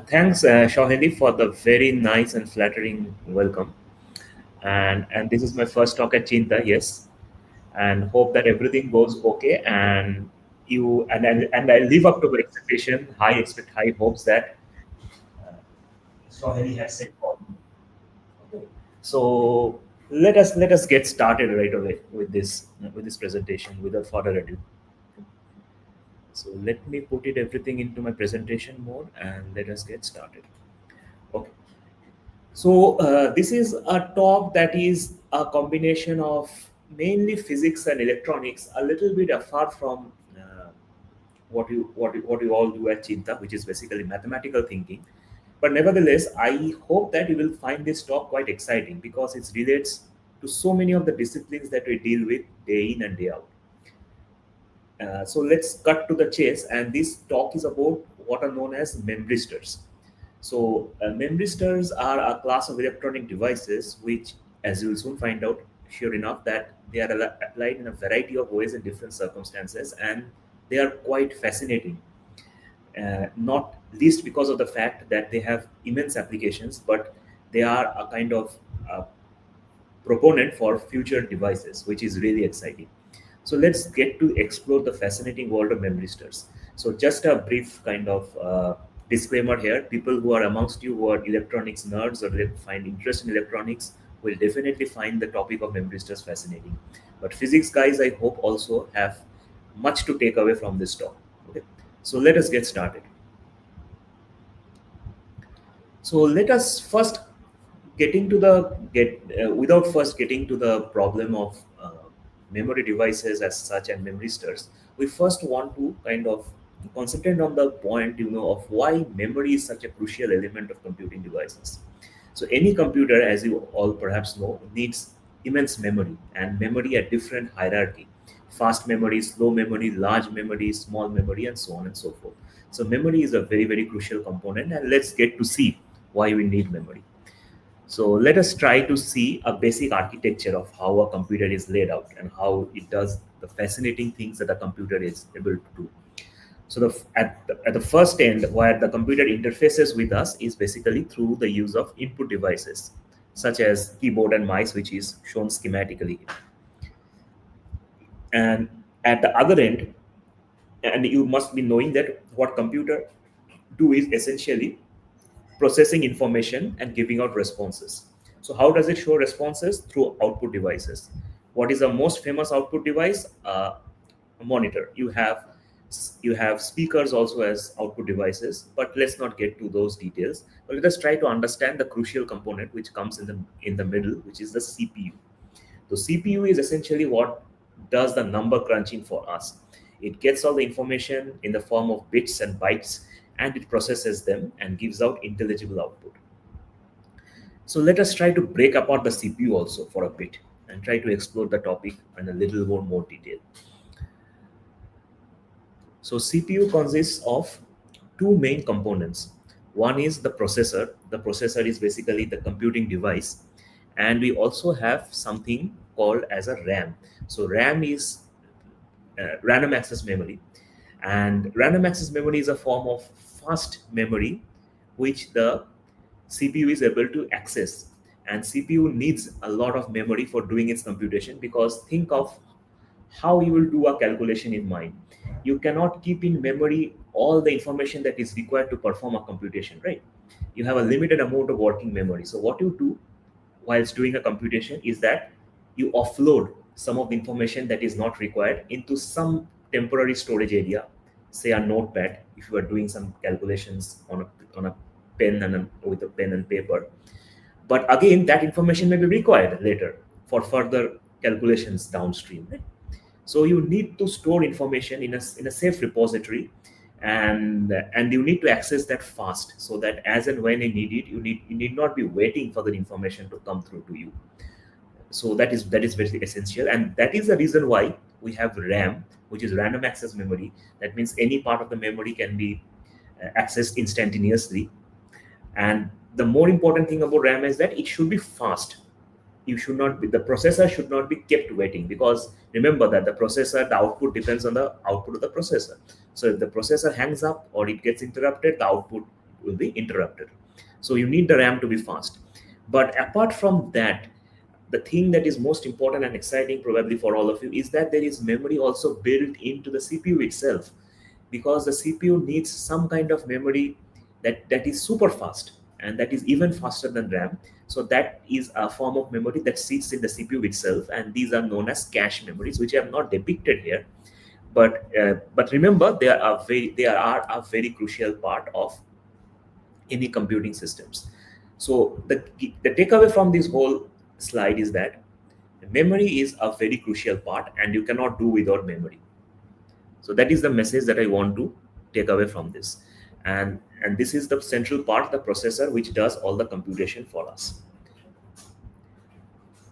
Thanks, Shahidi, for the very nice and flattering welcome. And this is my first talk at Cheenta, yes. And hope that everything goes okay. And I live up to the expectation, high hopes that Shahidi has set for me. Okay. So let us get started right away with this presentation without further ado. So let me put it everything into my presentation mode and let us get started. Okay. So, this is a talk that is a combination of mainly physics and electronics, a little bit apart from what you all do at Chinta, which is basically mathematical thinking. But nevertheless, I hope that you will find this talk quite exciting because it relates to so many of the disciplines that we deal with day in and day out. So let's cut to the chase, and this talk is about what are known as memristors. So memristors are a class of electronic devices which, as you will soon find out, sure enough, that they are applied in a variety of ways in different circumstances, and they are quite fascinating. Not least because of the fact that they have immense applications, but they are a kind of uh, proponent for future devices, which is really exciting. So let's get to explore the fascinating world of memristors. So just a brief kind of disclaimer here: people who are amongst you who are electronics nerds or they find interest in electronics will definitely find the topic of memristors fascinating. But physics guys, I hope also have much to take away from this talk. Okay, so let us get started. So let us first getting to the get without first getting to the problem of memory devices as such and memristors. We first want to kind of concentrate on the point, of why memory is such a crucial element of computing devices. So any computer, as you all perhaps know, needs immense memory, and memory at different hierarchy: fast memory, slow memory, large memory, small memory, and so on and so forth. So memory is a very, very crucial component, and let's get to see why we need memory. So let us try to see a basic architecture of how a computer is laid out and how it does the fascinating things that a computer is able to do. So at the first end, where the computer interfaces with us is basically through the use of input devices, such as keyboard and mice, which is shown schematically here. And at the other end, and you must be knowing that what computer do is essentially processing information and giving out responses. So how does it show responses? Through output devices. What is the most famous output device? A monitor. You have speakers also as output devices, but let's not get to those details. But let us try to understand the crucial component which comes in the middle, which is the CPU. The CPU is essentially what does the number crunching for us. It gets all the information in the form of bits and bytes, and it processes them and gives out intelligible output. So let us try to break apart the CPU also for a bit and try to explore the topic in a little more detail. So CPU consists of two main components. One is the processor. The processor is basically the computing device. And we also have something called as a RAM. So RAM is random access memory. And random access memory is a form of fast memory which the CPU is able to access. And CPU needs a lot of memory for doing its computation, because think of how you will do a calculation in mind. You cannot keep in memory all the information that is required to perform a computation, right? You have a limited amount of working memory. So what you do whilst doing a computation is that you offload some of the information that is not required into some temporary storage area, say a notepad, if you are doing some calculations on a pen with a pen and paper. But again, that information may be required later for further calculations downstream, right? So you need to store information in a safe repository, and you need to access that fast, so that as and when you need it, you need not be waiting for the information to come through to you. So that is very essential, and that is the reason why we have RAM, which is random access memory. That means any part of the memory can be accessed instantaneously. And the more important thing about RAM is that it should be fast. You should not be The processor should not be kept waiting, because remember that the output depends on the output of the processor. So if the processor hangs up or it gets interrupted, the output will be interrupted. So you need the RAM to be fast. But apart from that, the thing that is most important and exciting probably for all of you is that there is memory also built into the CPU itself, because the CPU needs some kind of memory that is super fast and that is even faster than RAM. So that is a form of memory that sits in the CPU itself, and these are known as cache memories, which I have not depicted here. But remember, they are a very crucial part of any computing systems. So the takeaway from this whole slide is that memory is a very crucial part, and you cannot do without memory. So that is the message that I want to take away from this. And this is the central part, the processor, which does all the computation for us.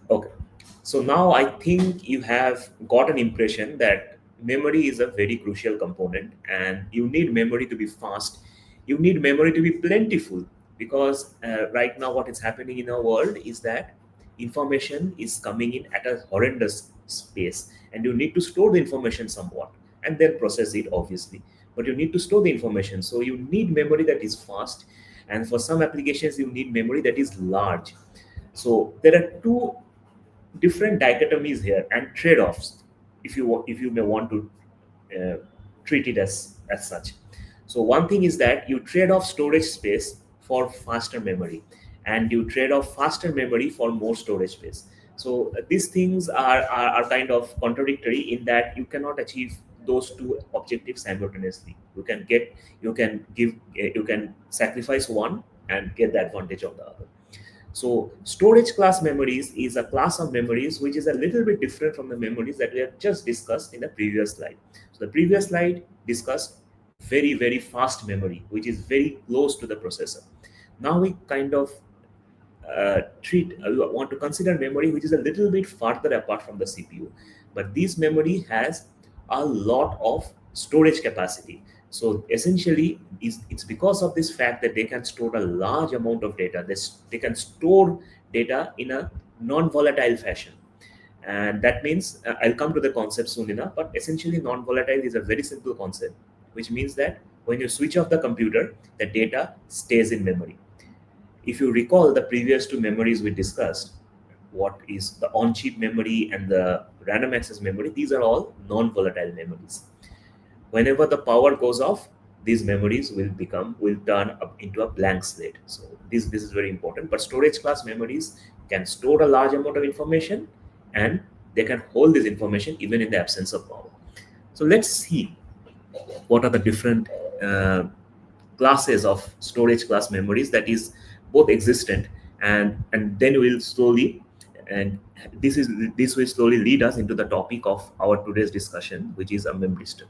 Okay. So now I think you have got an impression that memory is a very crucial component, and you need memory to be fast. You need memory to be plentiful, because right now what is happening in our world is that information is coming in at a horrendous space, and you need to store the information somewhat and then process it, obviously. But you need to store the information, so you need memory that is fast, and for some applications you need memory that is large. So there are two different dichotomies here and trade-offs, if you may want to uh, treat it as such. So one thing is that you trade off storage space for faster memory, and you trade off faster memory for more storage space. So these things are kind of contradictory, in that you cannot achieve those two objectives simultaneously. You can sacrifice one and get the advantage of the other. So storage class memories is a class of memories which is a little bit different from the memories that we have just discussed in the previous slide. So the previous slide discussed very, very fast memory, which is very close to the processor. Now we kind of want to consider memory which is a little bit farther apart from the CPU. But this memory has a lot of storage capacity. So essentially, it's because of this fact that they can store a large amount of data. They can store data in a non-volatile fashion. And that means, I'll come to the concept soon enough, but essentially non-volatile is a very simple concept, which means that when you switch off the computer, the data stays in memory. If you recall the previous two memories we discussed, what is the on-chip memory and the random access memory, these are all non-volatile memories. Whenever the power goes off, these memories will turn up into a blank slate. So this is very important. But storage class memories can store a large amount of information, and they can hold this information even in the absence of power. So let's see what are the different classes of storage class memories that is both existent, and then we'll slowly, and this will slowly lead us into the topic of our today's discussion, which is a memristor.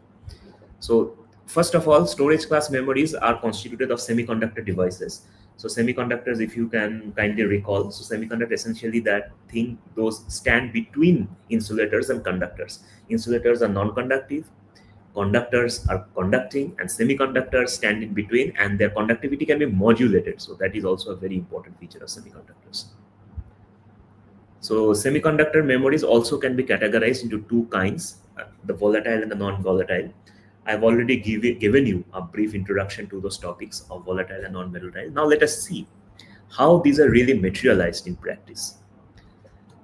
So first of all, storage class memories are constituted of semiconductor devices. So semiconductors, if you can kindly recall, so semiconductor essentially that thing, those stand between insulators and conductors. Insulators are non-conductive, conductors are conducting, and semiconductors stand in between, and their conductivity can be modulated. So that is also a very important feature of semiconductors. So semiconductor memories also can be categorized into two kinds, the volatile and the non-volatile. I've already given you a brief introduction to those topics of volatile and non-volatile. Now let us see how these are really materialized in practice.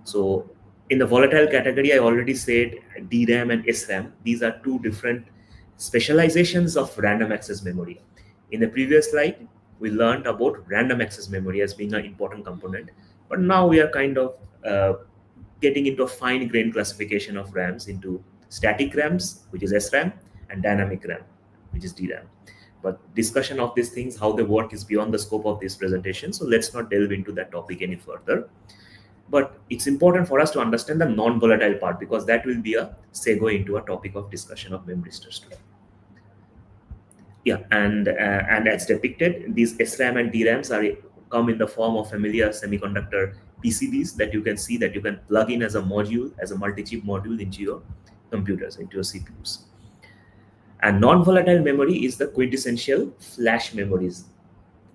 So in the volatile category, I already said DRAM and SRAM. These are two different specializations of random access memory. In the previous slide, we learned about random access memory as being an important component. But now we are kind of getting into a fine-grained classification of RAMs into static RAMs, which is SRAM, and dynamic RAM, which is DRAM. But discussion of these things, how they work, is beyond the scope of this presentation. So let's not delve into that topic any further. But it's important for us to understand the non-volatile part, because that will be a segue into a topic of discussion of memristors today. Yeah, and as depicted, these SRAM and DRAMs come in the form of familiar semiconductor PCBs that you can see, that you can plug in as a module, as a multi-chip module into your computers, into your CPUs. And non-volatile memory is the quintessential flash memories,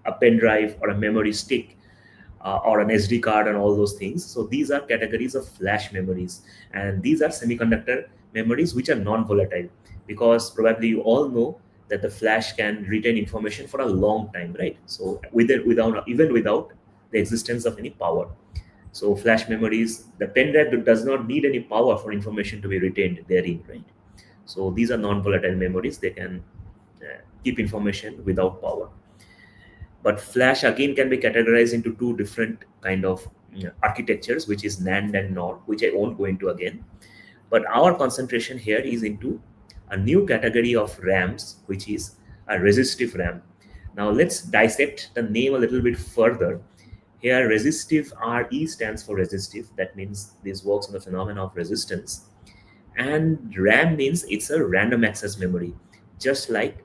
a pen drive or a memory stick, or an SD card and all those things. So these are categories of flash memories. And these are semiconductor memories which are non-volatile, because probably you all know that the flash can retain information for a long time, right? So without the existence of any power. So flash memories, the pen drive does not need any power for information to be retained therein, right? So these are non-volatile memories. They can keep information without power. But flash again can be categorized into two different kind of architectures, which is NAND and NOR, which I won't go into again. But our concentration here is into a new category of RAMs, which is a resistive RAM. Now let's dissect the name a little bit further. Here, resistive, RE stands for resistive. That means this works on the phenomena of resistance. And RAM means it's a random access memory, just like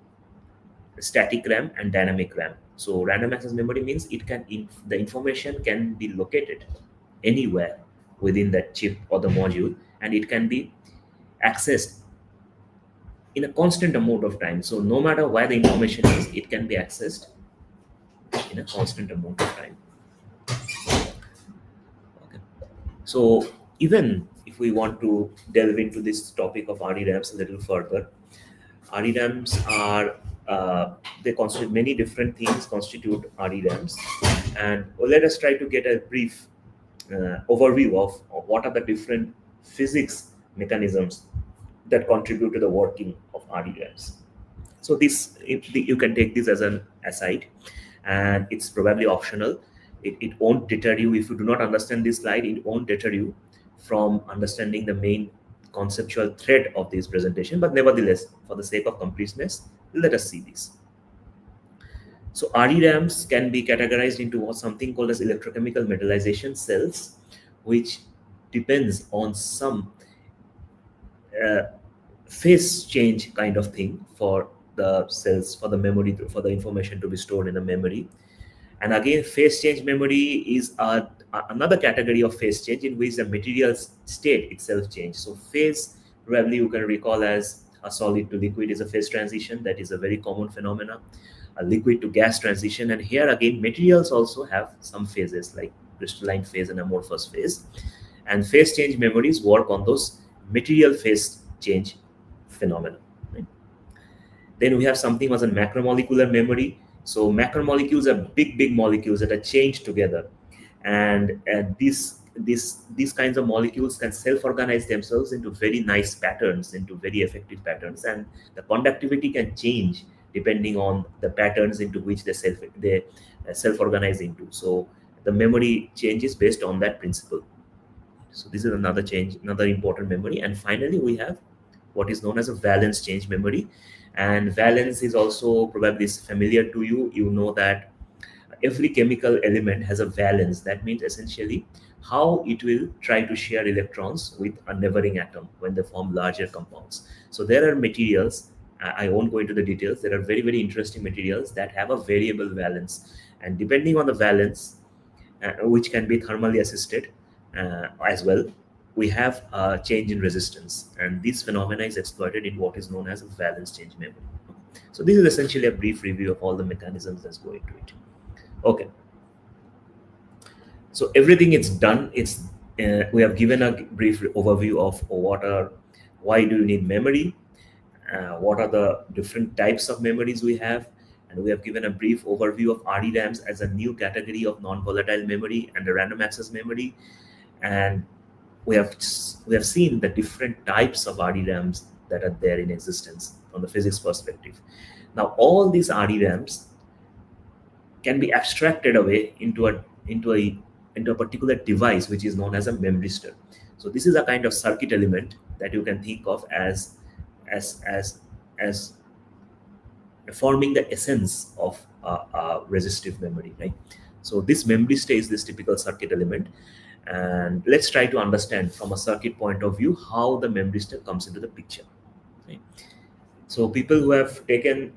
static RAM and dynamic RAM. So random access memory means the information can be located anywhere within that chip or the module, and it can be accessed in a constant amount of time. So no matter where the information is, it can be accessed in a constant amount of time. Okay. So even if we want to delve into this topic of ReRAMs a little further, ReRAMs are they constitute many different things constitute ReRAMs, and let us try to get a brief overview of what are the different physics mechanisms that contribute to the working of ReRAMs. So you can take this as an aside, and it's probably optional. It won't deter you if you do not understand this slide. It won't deter you from understanding the main conceptual thread of this presentation. But nevertheless, for the sake of completeness, let us see this. So ReRAMs can be categorized into something called as electrochemical metallization cells, which depends on some phase change kind of thing for the cells, for the memory, for the information to be stored in the memory. And again, phase change memory is another category of phase change in which the material state itself changes. So phase, probably you can recall as a solid to liquid is a phase transition. That is a very common phenomena. A liquid to gas transition. And here again, materials also have some phases like crystalline phase and amorphous phase. And phase change memories work on those material phase change phenomena. Right? Then we have something as a macromolecular memory. So macromolecules are big molecules that are chained together, and these kinds of molecules can self-organize themselves into very nice patterns, into very effective patterns, and the conductivity can change depending on the patterns into which they self-organize into. So the memory changes based on that principle. So this is another change, another important memory. And finally, we have what is known as a valence change memory. And valence is also probably familiar to you. You know that every chemical element has a valence. That means essentially how it will try to share electrons with a neighboring atom when they form larger compounds. So there are materials, I won't go into the details, there are very interesting materials that have a variable valence. And depending on the valence, which can be thermally assisted as well, we have a change in resistance, and this phenomena is exploited in what is known as a valence change memory. So this is essentially a brief review of all the mechanisms that go into it. Okay. So everything is done. We have given a brief overview of why do you need memory, what are the different types of memories we have, and we have given a brief overview of ReRAMs as a new category of non-volatile memory and the random access memory, and we have seen the different types of ReRAMs that are there in existence from the physics perspective. Now, all these ReRAMs can be abstracted away into a particular device which is known as a memristor. So this is a kind of circuit element that you can think of as forming the essence of resistive memory, right? So this memristor is this typical circuit element. And let's try to understand from a circuit point of view how the memristor comes into the picture. Right? So people who have taken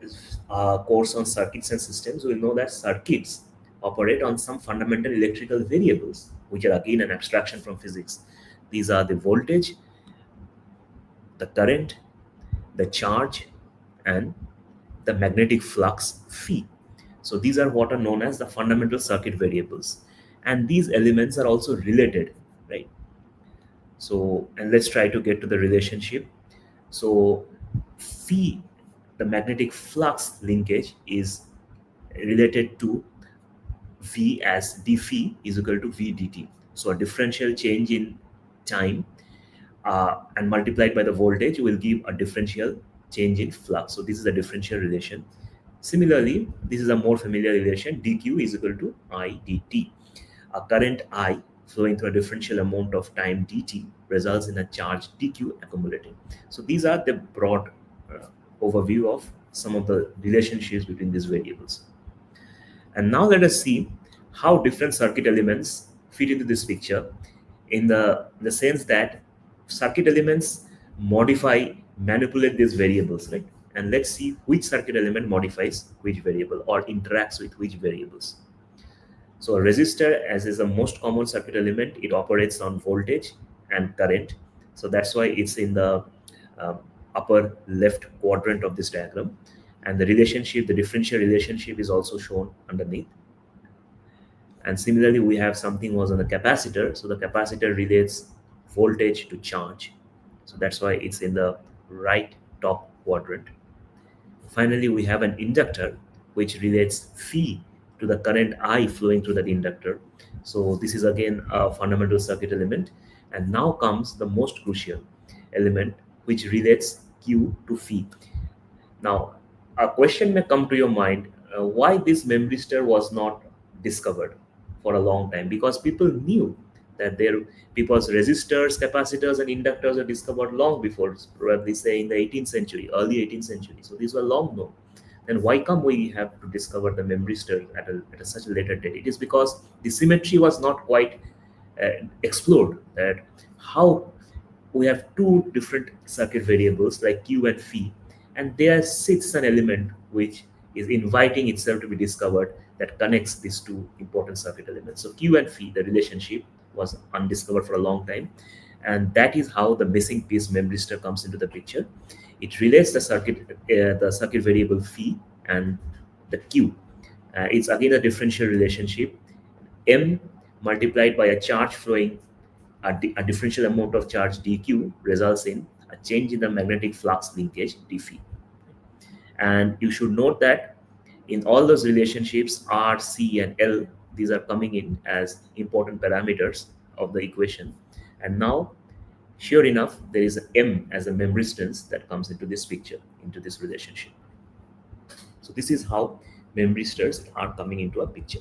a course on circuits and systems will know that circuits operate on some fundamental electrical variables, which are again an abstraction from physics. These are the voltage, the current, the charge, and the magnetic flux phi. So these are what are known as the fundamental circuit variables. And these elements are also related, right? So, and let's try to get to the relationship. So phi the magnetic flux linkage is related to V as d phi is equal to V dt. So a differential change in time and multiplied by the voltage will give a differential change in flux. So this is a differential relation. Similarly, this is a more familiar relation. dq is equal to I dt. A current I flowing through a differential amount of time dt results in a charge dq accumulating. So these are the broad overview of some of the relationships between these variables. And now let us see how different circuit elements fit into this picture in the sense that circuit elements modify, manipulate these variables, right? And let's see which circuit element modifies which variable or interacts with which variables. So a resistor, as is the most common circuit element, it operates on voltage and current. So that's why it's in the uh, upper left quadrant of this diagram. And the relationship, the differential relationship is also shown underneath. And similarly, we have something was on the capacitor. So the capacitor relates voltage to charge. So that's why it's in the right top quadrant. Finally, we have an inductor which relates phi to the current I flowing through that inductor. So this is again a fundamental circuit element. And now comes the most crucial element which relates Q to phi. Now, a question may come to your mind, why this memristor was not discovered for a long time? Because people knew that because resistors, capacitors, and inductors were discovered long before, probably say in the 18th century, early 18th century. So these were long known. Then why come we have to discover the memristor at such a later date? It is because the symmetry was not quite explored. That how we have two different circuit variables like Q and phi, and there sits an element which is inviting itself to be discovered that connects these two important circuit elements. So Q and phi, the relationship was undiscovered for a long time, and that is how the missing piece memristor comes into the picture. It relates the circuit variable phi and the Q. It's again a differential relationship. M multiplied by a charge flowing a differential amount of charge dq results in a change in the magnetic flux linkage d phi. And you should note that in all those relationships r, c, and l, these are coming in as important parameters of the equation. And now, sure enough, there is an m as a memristance that comes into this picture, into this relationship. So this is how memristors are coming into a picture.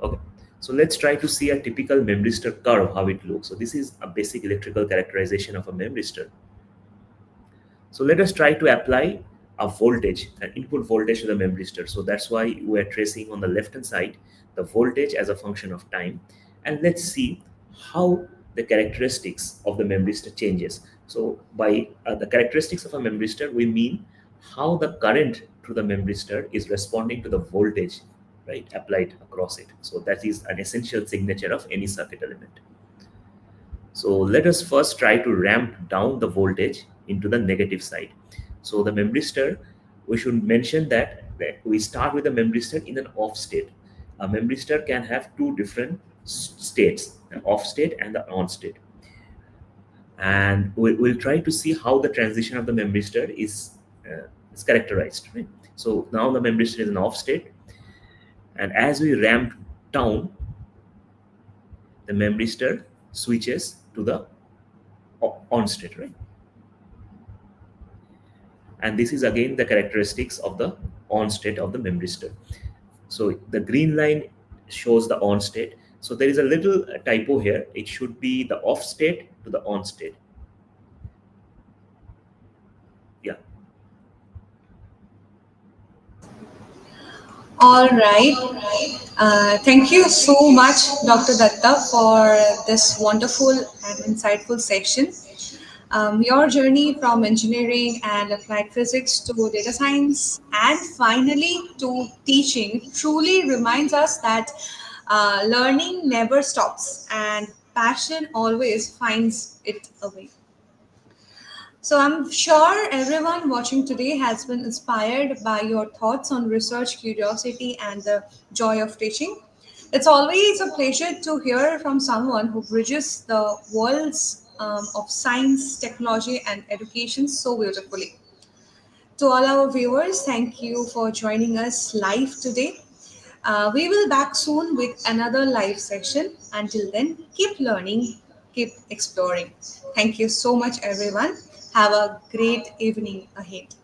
Okay, so let's try to see a typical memristor curve, how it looks. So this is a basic electrical characterization of a memristor. So let us try to apply a voltage, an input voltage to the memristor. So that's why we are tracing on the left hand side the voltage as a function of time. And let's see how the characteristics of the memristor changes. So by the characteristics of a memristor, we mean how the current through the memristor is responding to the voltage, right, applied across it. So that is an essential signature of any circuit element. So let us first try to ramp down the voltage into the negative side. So the memristor, we should mention that we start with the memristor in an off state. A memristor can have two different states, the off state and the on state. And we'll try to see how the transition of the memristor is characterized. Right? So now the memristor is in off state, and as we ramp down, the memristor switches to the on state, right? And this is again the characteristics of the on state of the memristor. So the green line shows the on state. So there is a little typo here. It should be the off state to the on state. Yeah. All right. Thank you so much, Dr. Datta, for this wonderful and insightful section. Your journey from engineering and applied physics to data science and finally to teaching truly reminds us that learning never stops and passion always finds it a way. So I'm sure everyone watching today has been inspired by your thoughts on research, curiosity, and the joy of teaching. It's always a pleasure to hear from someone who bridges the worlds of science, technology, and education so beautifully. To all our viewers, thank you for joining us live today. We will back soon with another live session. Until then, keep learning, keep exploring. Thank you so much, everyone. Have a great evening ahead.